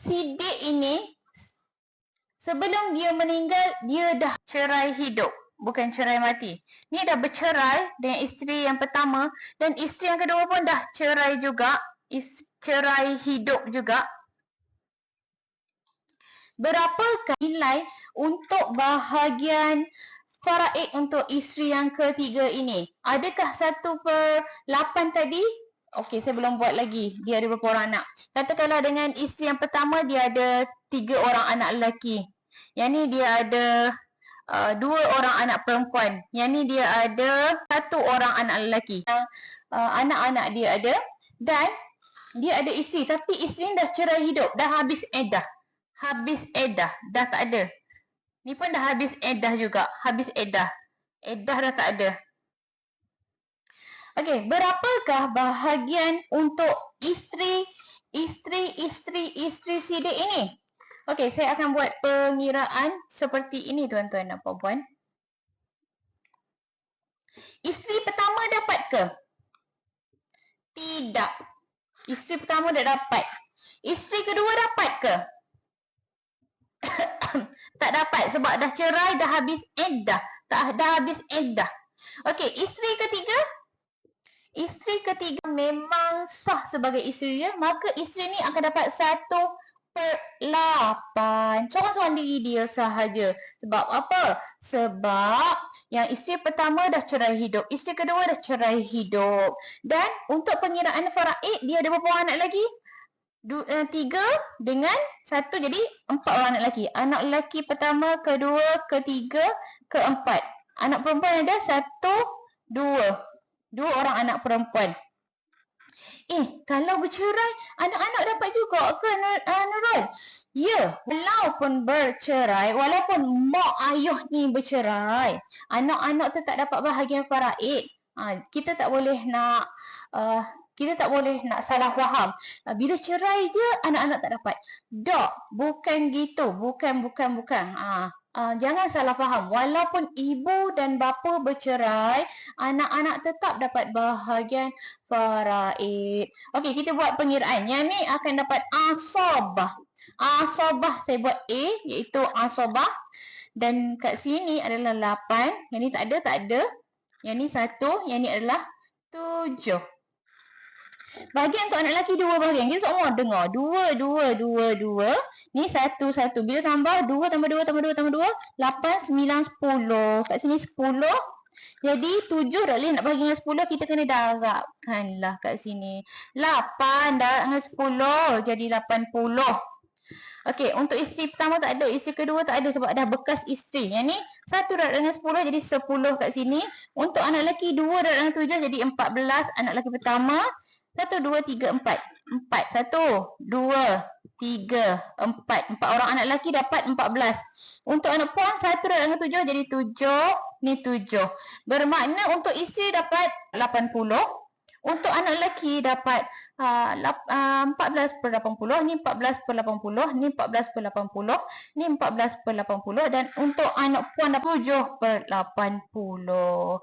si D ini sebelum dia meninggal, dia dah cerai hidup. Bukan cerai mati. Ni dah bercerai dengan isteri yang pertama dan isteri yang kedua pun dah cerai juga. Cerai hidup juga. Berapakah nilai untuk bahagian faraid untuk isteri yang ketiga ini? Adakah 1/8 tadi? Okey, saya belum buat lagi. Dia ada berapa orang anak? Katakanlah dengan isteri yang pertama dia ada 3 orang anak lelaki. Yang ni dia ada 2 orang anak perempuan. Yang ni dia ada 1 orang anak lelaki. Anak-anak dia ada dan dia ada isteri tapi isteri ni dah cerai hidup, dah habis iddah. Habis iddah, dah tak ada. Ni pun dah habis iddah juga, habis iddah. Iddah dah tak ada. Okey, berapakah bahagian untuk isteri si D ini? Okey, saya akan buat pengiraan seperti ini tuan-tuan dan puan-puan. Isteri pertama dapat ke? Tidak. Isteri pertama tak dapat. Isteri kedua dapat ke? Tak dapat sebab dah cerai, dah habis iddah. Dah habis iddah. Okey, isteri ketiga? Isteri ketiga memang sah sebagai isteri dia, maka isteri ni akan dapat 1/8. Seorang-seorang diri dia sahaja. Sebab apa? Sebab yang isteri pertama dah cerai hidup, isteri kedua dah cerai hidup. Dan untuk pengiraan faraid, dia ada berapa orang anak lagi? 3 dengan 1 jadi 4 orang anak lelaki. Anak lelaki pertama, kedua, ketiga, keempat. Anak perempuan ada 1, 2. 2 orang anak perempuan. Kalau bercerai, anak-anak dapat juga ke Nurul? Ya, walaupun bercerai, walaupun mak ayah ni bercerai, anak-anak tu tak dapat bahagian faraid. Kita tak boleh nak salah faham. Bila cerai je anak-anak tak dapat. Tak, bukan gitu. Bukan. Jangan salah faham. Walaupun ibu dan bapa bercerai, anak-anak tetap dapat bahagian faraid. Okey, kita buat pengiraan. Yang ni akan dapat asabah. Asabah saya buat A iaitu asabah. Dan kat sini adalah 8. Yang ni tak ada. Yang ni 1. Yang ni adalah 7. Bahagian untuk anak lelaki 2 bahagian. Kita semua dengar. 2. Ni 1. Bila tambah 2 tambah 2 tambah 2 tambah 2, 8, 9, 10. Kat sini 10. Jadi 7 dah boleh nak bagi dengan 10, kita kena darabkanlah kat sini. 8 darab dengan 10 jadi 80. Okey, untuk isteri pertama tak ada, isteri kedua tak ada sebab dah bekas isteri. Yang ni 1 darab dengan 10 jadi 10 kat sini. Untuk anak lelaki 2 darab dengan 7 jadi 14. Anak lelaki pertama 1, 2, 3, 4. 1, 2, 3, 4. 4 orang anak lelaki dapat 14. Untuk anak puan 1 darab dengan 7 jadi 7. Ni 7. Bermakna untuk isteri dapat 80. Untuk anak lelaki dapat 14/80. Ni 14/80. Ni 14/80. Ni 14/80. Dan untuk anak puan dapat 7/80.